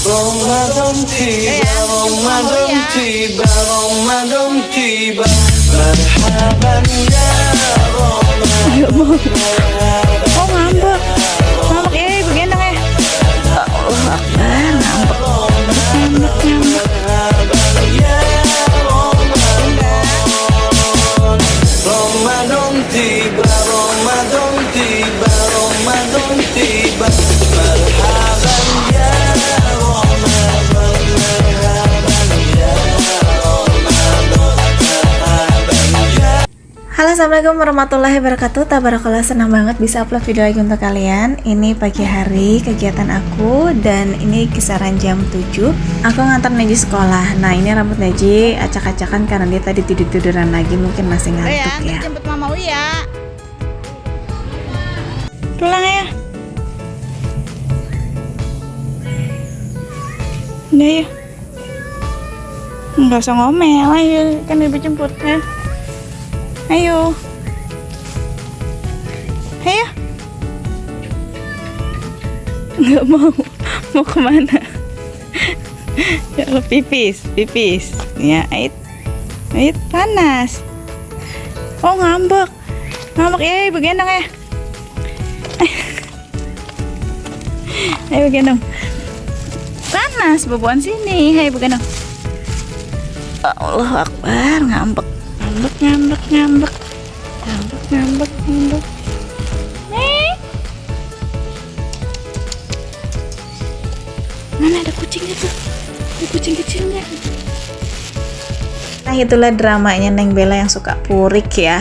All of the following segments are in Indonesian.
Ramadan tiba, Ramadan tiba, Ramadan tiba. Marhaban ya Ramadan. Oh ngambek. Ngambek begendong ya. Allah Akbar, ngambek. Ngambek. Ya Ramadan tiba, Ramadan tiba, Ramadan tiba. Marhaban ya Ramadan, marhaban ya Ramadan, marhaban ya. Halo, assalamualaikum warahmatullahi wabarakatuh. Tabarakallah, senang banget bisa upload video lagi untuk kalian. Ini pagi hari kegiatan aku, dan ini kisaran jam 7. Aku ngantar Neji sekolah. Nah, ini rambut Neji acak-acakan karena dia tadi tidur-tiduran lagi, mungkin masih ngantuk ya. Jemput Mama Uya. Pulang ya. Udah ya. Nggak usah ngomel, ayo kan ibu jemput ya. Ayo. Ayo. Nggak mau. Mau kemana? Ya Allah, pipis. Ya, ait panas. Oh, ngambek ya, ibu gendong ya. Ayo gendong. Panas, boboan sini. Ayo gendong. Allah Akbar, ngambek. Mana ada kucingnya tuh? Ada kucing kecilnya. Nah, itulah dramanya Neng Bella yang suka purik ya.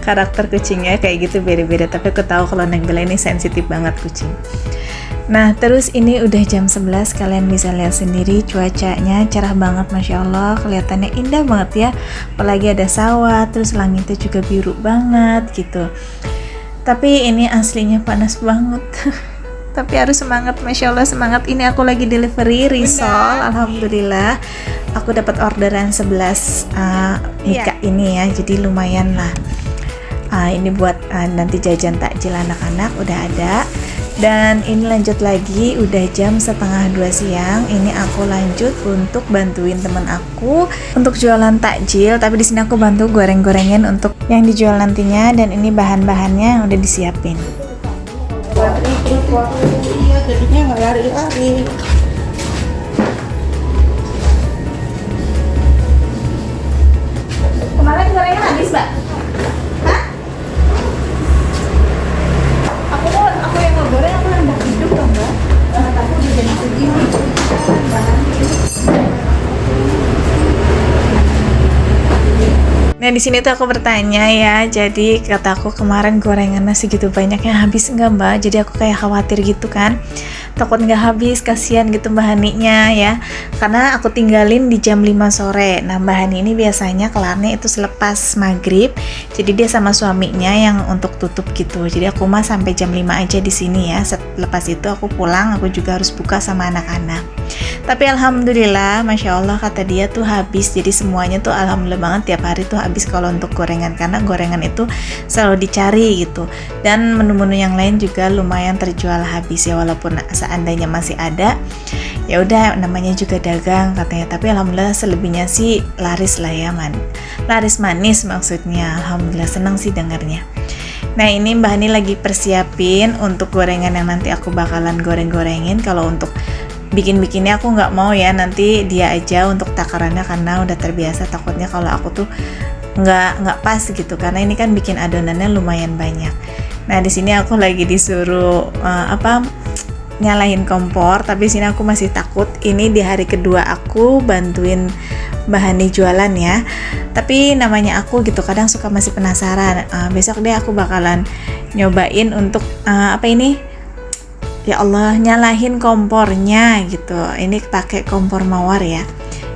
Karakter kucingnya kayak gitu beda-beda, tapi aku tahu kalau Neng Bella ini sensitif banget kucing. Nah, terus ini udah jam 11, kalian bisa lihat sendiri cuacanya cerah banget, Masya Allah, kelihatannya indah banget ya. Apalagi ada sawah, terus langitnya juga biru banget gitu. Tapi ini aslinya panas banget. Tapi harus semangat, Masya Allah, semangat. Ini aku lagi delivery risol, alhamdulillah. Aku dapat orderan 11 Nika ini ya, jadi lumayan lah. Ini buat nanti jajan takjil anak-anak udah ada. Dan ini lanjut lagi, udah jam 1:30 siang. Ini aku lanjut untuk bantuin temen aku untuk jualan takjil. Tapi di sini aku bantu goreng-gorengin untuk yang dijual nantinya. Dan ini bahan-bahannya yang udah disiapin. Iya, jadinya nggak lari-lari. Kemarin gorengan habis, Mbak? Hah? Aku yang ngegoreng, aku yang hidup dong, Mbak. Aku udah jadi begini. Nah, di sini tuh aku bertanya ya, jadi kataku kemarin gorengannya segitu banyaknya habis nggak, Mbak? Jadi aku kayak khawatir gitu kan, takut nggak habis, kasihan gitu Mbak Haninya ya, karena aku tinggalin di jam 5 sore. Nah, Mbak Hani ini biasanya kelarnya itu selepas maghrib, jadi dia sama suaminya yang untuk tutup gitu. Jadi aku mah sampai jam 5 aja di sini ya. Selepas itu aku pulang, aku juga harus buka sama anak-anak. Tapi alhamdulillah, Masya Allah, kata dia tuh habis. Jadi semuanya tuh alhamdulillah banget, tiap hari tuh habis kalau untuk gorengan, karena gorengan itu selalu dicari gitu. Dan menu-menu yang lain juga lumayan terjual habis ya, walaupun seandainya masih ada, ya udah namanya juga dagang katanya. Tapi alhamdulillah selebihnya sih laris lah ya, laris manis maksudnya. Alhamdulillah, senang sih dengarnya. Nah, ini Mbak Hani lagi persiapin untuk gorengan yang nanti aku bakalan goreng-gorengin. Kalau untuk bikin-bikinnya aku nggak mau ya, nanti dia aja untuk takarannya, karena udah terbiasa. Takutnya kalau aku tuh nggak pas gitu, karena ini kan bikin adonannya lumayan banyak. Nah, di sini aku lagi disuruh nyalain kompor, tapi sini aku masih takut. Ini di hari kedua aku bantuin Mbak Hani jualan ya, tapi namanya aku gitu kadang suka masih penasaran. Besok deh aku bakalan nyobain untuk ya Allah, nyalahin kompornya gitu. Ini pakai kompor mawar ya,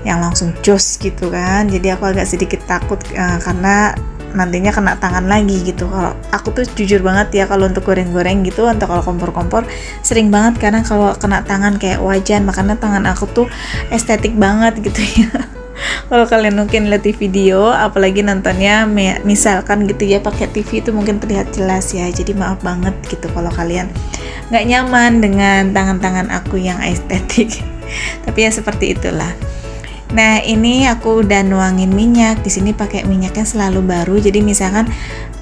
yang langsung jos gitu kan. Jadi aku agak sedikit takut karena nantinya kena tangan lagi gitu. Kalau aku tuh jujur banget ya, kalau untuk goreng-goreng gitu, untuk kalau kompor-kompor sering banget karena kalau kena tangan kayak wajan, makanya tangan aku tuh estetik banget gitu ya. Kalau kalian mungkin lihat di video, apalagi nontonnya misalkan gitu ya pakai TV itu mungkin terlihat jelas ya. Jadi maaf banget gitu kalau kalian nggak nyaman dengan tangan-tangan aku yang estetik. Tapi ya seperti itulah. Nah, ini aku udah nuangin minyak. Di sini pakai minyaknya selalu baru. Jadi misalkan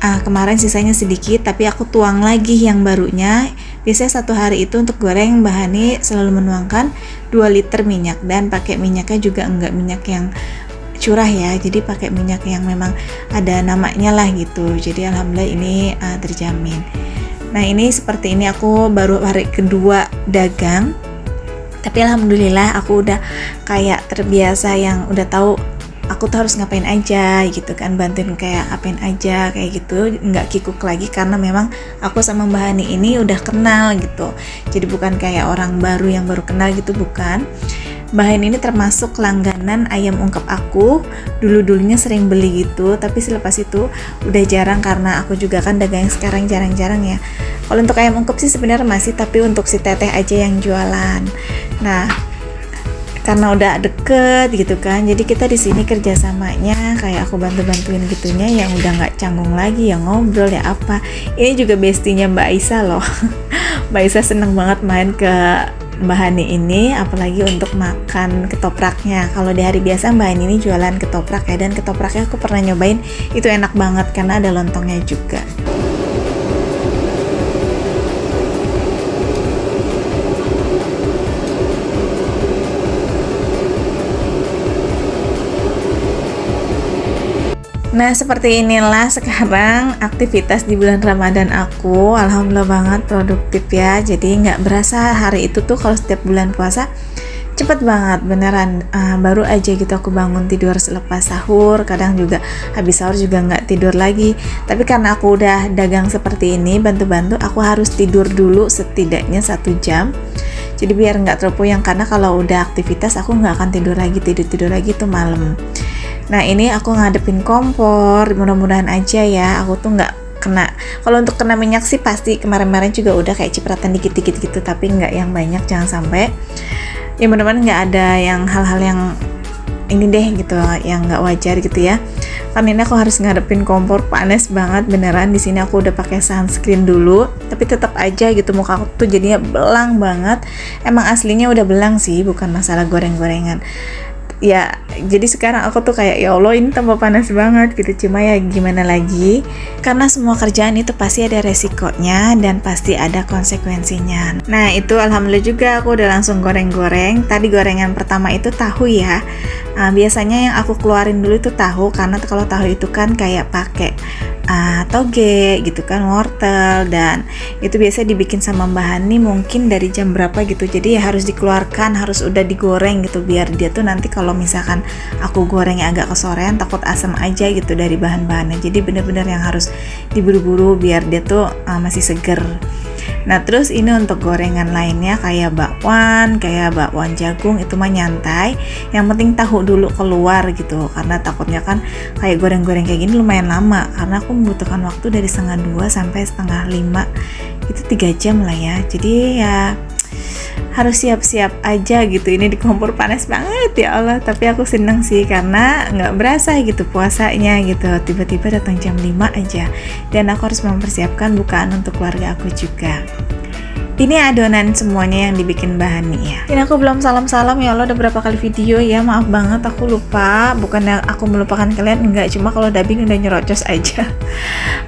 kemarin sisanya sedikit, tapi aku tuang lagi yang barunya. Biasanya 1 hari itu untuk goreng Mbak Hani selalu menuangkan 2 liter minyak, dan pakai minyaknya juga enggak minyak yang curah ya. Jadi pakai minyak yang memang ada namanya lah gitu. Jadi alhamdulillah ini terjamin. Nah, ini seperti ini aku baru hari kedua dagang. Tapi alhamdulillah aku udah kayak terbiasa yang udah tahu aku tuh harus ngapain aja gitu kan, bantuin kayak apain aja kayak gitu, nggak kikuk lagi karena memang aku sama Mbak Hani ini udah kenal gitu. Jadi bukan kayak orang baru yang baru kenal gitu, bukan. Mbak Hani ini termasuk langganan ayam ungkep aku, dulunya sering beli gitu, tapi selepas itu udah jarang karena aku juga kan dagang sekarang jarang-jarang ya. Kalau untuk ayam ungkep sih sebenarnya masih, tapi untuk si teteh aja yang jualan. Nah, karena udah deket gitu kan, jadi kita di sini kerjasamanya kayak aku bantu-bantuin gitunya, yang udah nggak canggung lagi, yang ngobrol ya apa. Ini juga bestinya Mbak Aisyah loh. Mbak Aisyah seneng banget main ke Mbak Hani ini, apalagi untuk makan ketopraknya. Kalau di hari biasa Mbak Hani ini jualan ketoprak ya, dan ketopraknya aku pernah nyobain, itu enak banget karena ada lontongnya juga. Nah, seperti inilah sekarang aktivitas di bulan Ramadan aku. Alhamdulillah banget produktif ya. Jadi nggak berasa hari itu tuh kalau setiap bulan puasa cepet banget beneran. Baru aja gitu aku bangun tidur selepas sahur. Kadang juga habis sahur juga nggak tidur lagi. Tapi karena aku udah dagang seperti ini, bantu-bantu, aku harus tidur dulu setidaknya 1 jam. Jadi biar nggak terpuyang, karena kalau udah aktivitas aku nggak akan tidur lagi tuh malam. Nah, ini aku ngadepin kompor, mudah-mudahan aja ya aku tuh nggak kena. Kalau untuk kena minyak sih pasti kemarin-kemarin juga udah kayak cipratan dikit-dikit gitu, tapi nggak yang banyak, jangan sampai. Ya mudah-mudahan nggak ada yang hal-hal yang ini deh gitu, yang nggak wajar gitu ya. Karena ini aku harus ngadepin kompor panas banget beneran. Di sini aku udah pakai sunscreen dulu, tapi tetap aja gitu muka aku tuh jadinya belang banget. Emang aslinya udah belang sih, bukan masalah goreng-gorengan. Ya, jadi sekarang aku tuh kayak ya Allah ini tambah panas banget gitu. Cuma ya gimana lagi, karena semua kerjaan itu pasti ada resikonya dan pasti ada konsekuensinya. Nah, itu alhamdulillah juga aku udah langsung goreng-goreng. Tadi gorengan pertama itu tahu ya. Biasanya yang aku keluarin dulu itu tahu, karena kalau tahu itu kan kayak pakai toge gitu kan, wortel, dan itu biasa dibikin sama Mbak Hani mungkin dari jam berapa gitu. Jadi ya harus dikeluarkan, harus udah digoreng gitu, biar dia tuh nanti kalau misalkan aku gorengnya agak kesorean takut asam aja gitu dari bahan-bahannya. Jadi bener-bener yang harus diburu-buru biar dia tuh masih seger. Nah, terus ini untuk gorengan lainnya kayak bakwan jagung, itu mah nyantai. Yang penting tahu dulu keluar gitu, karena takutnya kan kayak goreng-goreng kayak gini lumayan lama, karena aku membutuhkan waktu dari 4:30 sampai 4:30, itu 3 jam lah ya. Jadi ya harus siap-siap aja gitu. Ini di kompor panas banget ya Allah, tapi aku seneng sih karena nggak berasa gitu puasanya gitu, tiba-tiba datang jam 5 aja, dan aku harus mempersiapkan bukaan untuk keluarga aku juga. Ini adonan semuanya yang dibikin Mbak Hani ya. Ini aku belum salam-salam ya Allah, udah berapa kali video ya, maaf banget aku lupa. Bukannya aku melupakan kalian, enggak, cuma kalau dubbing udah nyerocos aja.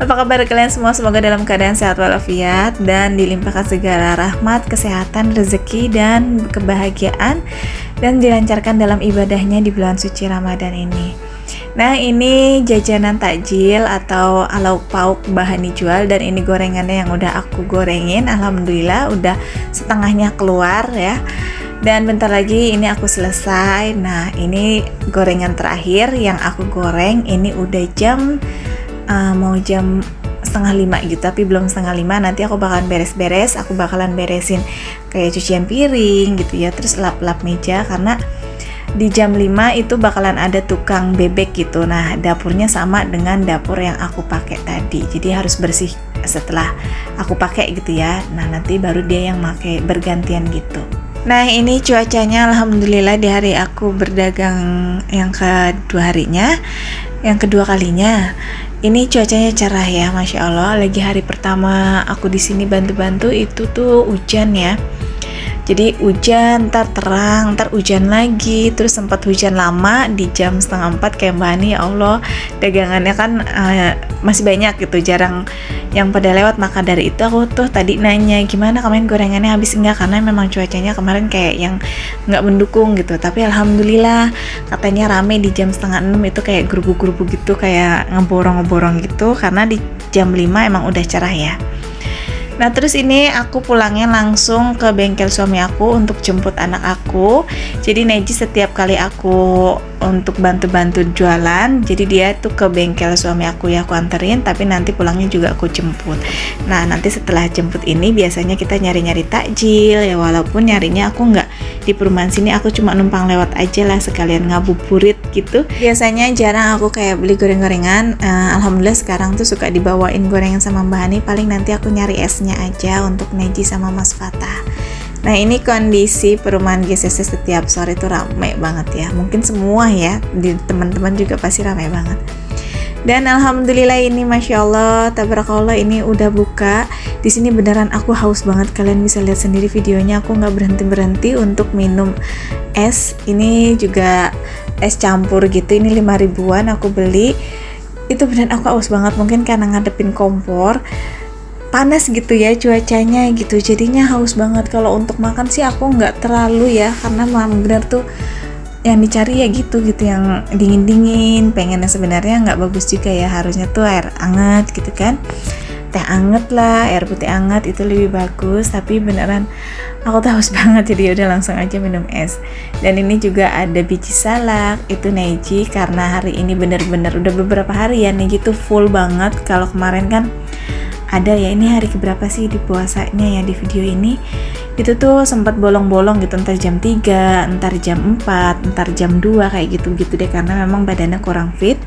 Apa kabar kalian semua? Semoga dalam keadaan sehat walafiat dan dilimpahkan segala rahmat, kesehatan, rezeki, dan kebahagiaan, dan dilancarkan dalam ibadahnya di bulan suci Ramadan ini. Nah, ini jajanan takjil atau lauk pauk Mbak Hani jual, dan ini gorengannya yang udah aku gorengin. Alhamdulillah udah setengahnya keluar ya, dan bentar lagi ini aku selesai. Nah, ini gorengan terakhir yang aku goreng. Ini udah jam mau jam 4:30 gitu, tapi belum 4:30. Nanti aku bakalan beres-beres, aku bakalan beresin kayak cucian piring gitu ya, terus lap-lap meja, karena di jam 5 itu bakalan ada tukang bebek gitu. Nah, dapurnya sama dengan dapur yang aku pakai tadi, jadi harus bersih setelah aku pakai gitu ya. Nah, nanti baru dia yang pakai bergantian gitu. Nah ini cuacanya alhamdulillah di hari aku berdagang yang kedua harinya, yang kedua kalinya. Ini cuacanya cerah ya, masya Allah. Lagi hari pertama aku di sini bantu-bantu itu tuh hujan ya. Jadi hujan, ntar terang, ntar hujan lagi, terus sempat hujan lama di jam 3:30 kayak Mbak Ani. Ya Allah, dagangannya kan masih banyak gitu, jarang yang pada lewat. Maka dari itu aku tuh tadi nanya gimana kemarin gorengannya habis enggak, karena memang cuacanya kemarin kayak yang nggak mendukung gitu. Tapi alhamdulillah katanya rame di jam 5:30 itu kayak gerubuk-gerubuk gitu, kayak ngeborong-ngeborong gitu, karena di jam 5 emang udah cerah ya. Nah terus ini aku pulangnya langsung ke bengkel suami aku untuk jemput anak aku. Jadi Neji setiap kali aku untuk bantu-bantu jualan, jadi dia tuh ke bengkel suami aku ya, aku anterin, tapi nanti pulangnya juga aku jemput. Nah nanti setelah jemput ini biasanya kita nyari-nyari takjil ya, walaupun nyarinya aku nggak di perumahan sini, aku cuma numpang lewat aja lah sekalian ngabuburit gitu. Biasanya jarang aku kayak beli goreng-gorengan. Alhamdulillah sekarang tuh suka dibawain gorengan sama Mbak Hani, paling nanti aku nyari esnya aja untuk Neji sama Mas Fatah. Nah ini kondisi perumahan GCC setiap sore itu ramai banget ya, mungkin semua ya, di teman-teman juga pasti ramai banget. Dan alhamdulillah ini masya Allah, tabarakallah, ini udah buka. Di sini beneran aku haus banget, kalian bisa lihat sendiri videonya, aku nggak berhenti untuk minum es. Ini juga es campur gitu, ini 5 ribuan aku beli. Itu beneran aku haus banget, mungkin karena ngadepin kompor panas gitu ya cuacanya gitu, jadinya haus banget. Kalau untuk makan sih aku nggak terlalu ya, karena memang bener tuh yang dicari ya gitu yang dingin-dingin. Pengennya sebenarnya nggak bagus juga ya, harusnya tuh air anget gitu kan, teh anget lah, air putih anget itu lebih bagus. Tapi beneran aku tuh haus banget, jadi udah langsung aja minum es. Dan ini juga ada biji salak, itu Neji karena hari ini bener-bener udah beberapa hari ya Neji tuh full banget. Kalau kemarin kan ada ya, ini hari keberapa sih di puasanya ya di video ini, itu tuh sempat bolong-bolong gitu, entar jam 3, entar jam 4, entar jam 2 kayak gitu-gitu deh, karena memang badannya kurang fit.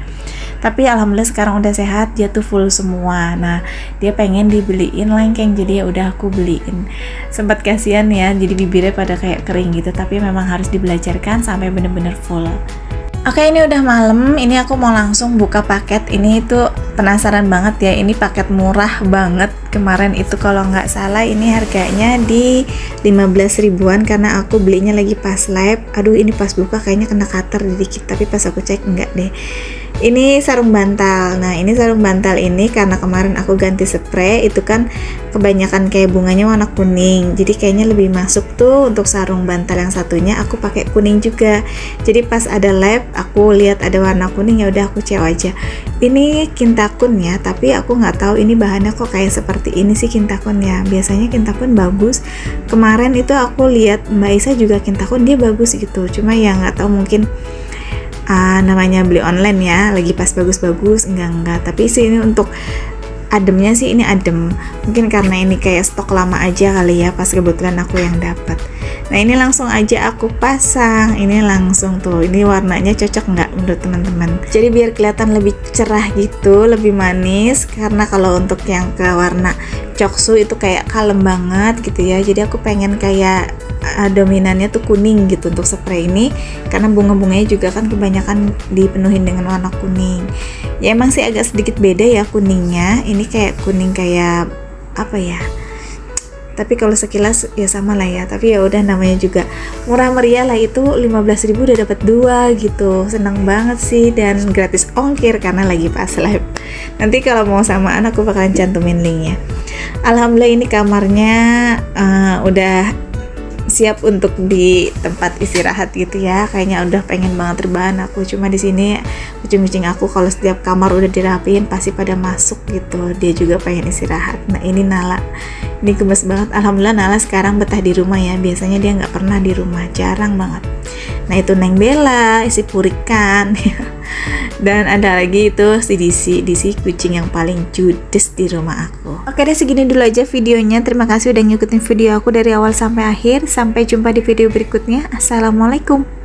Tapi alhamdulillah sekarang udah sehat, dia tuh full semua. Nah dia pengen dibeliin lengkeng, jadi ya udah aku beliin. Sempat kasihan ya, jadi bibirnya pada kayak kering gitu, tapi memang harus dibelajarkan sampai bener-bener full. Oke, ini udah malam, ini aku mau langsung buka paket. Ini itu penasaran banget ya, ini paket murah banget. Kemarin itu kalau nggak salah ini harganya di 15 ribuan, karena aku belinya lagi pas live. Aduh ini pas buka kayaknya kena cutter dikit, tapi pas aku cek enggak deh. Ini sarung bantal. Nah ini sarung bantal ini karena kemarin aku ganti spray, itu kan kebanyakan kayak bunganya warna kuning, jadi kayaknya lebih masuk tuh untuk sarung bantal yang satunya. Aku pakai kuning juga, jadi pas ada live aku lihat ada warna kuning, ya udah aku cewa aja. Ini kintakun ya, tapi aku nggak tahu ini bahannya kok kayak seperti ini sih kintakun ya. Biasanya kintakun bagus. Kemarin itu aku lihat Mbak Isa juga kintakun, dia bagus gitu, cuma ya nggak tahu mungkin namanya beli online ya, lagi pas bagus-bagus enggak. Tapi sih ini untuk ademnya sih ini adem, mungkin karena ini kayak stok lama aja kali ya, pas kebetulan aku yang dapat. Nah ini langsung aja aku pasang, ini langsung tuh, ini warnanya cocok nggak menurut teman-teman? Jadi biar kelihatan lebih cerah gitu, lebih manis, karena kalau untuk yang ke warna coksu itu kayak kalem banget gitu ya. Jadi aku pengen kayak dominannya tuh kuning gitu untuk spray ini, karena bunga-bunganya juga kan kebanyakan dipenuhin dengan warna kuning. Ya emang sih agak sedikit beda ya kuningnya, ini kayak kuning kayak apa ya, tapi kalau sekilas ya sama lah ya. Tapi ya udah, namanya juga murah meriah lah, itu 15.000 udah dapat 2 gitu, seneng banget sih, dan gratis ongkir karena lagi pas live. Nanti kalau mau samaan aku bakalan cantumin linknya. Alhamdulillah ini kamarnya udah siap untuk di tempat istirahat gitu ya. Kayaknya udah pengen banget rebahan aku. Cuma di sini kucing-kucing aku kalau setiap kamar udah dirapiin pasti pada masuk gitu. Dia juga pengen istirahat. Nah ini Nala, ini gemes banget. Alhamdulillah Nala sekarang betah di rumah ya. Biasanya dia nggak pernah di rumah, jarang banget. Nah itu Neng Bella, isi purikan. Dan ada lagi itu si DC kucing yang paling judes di rumah aku. Oke deh, segini dulu aja videonya. Terima kasih udah ngikutin video aku dari awal sampai akhir. Sampai jumpa di video berikutnya. Assalamualaikum.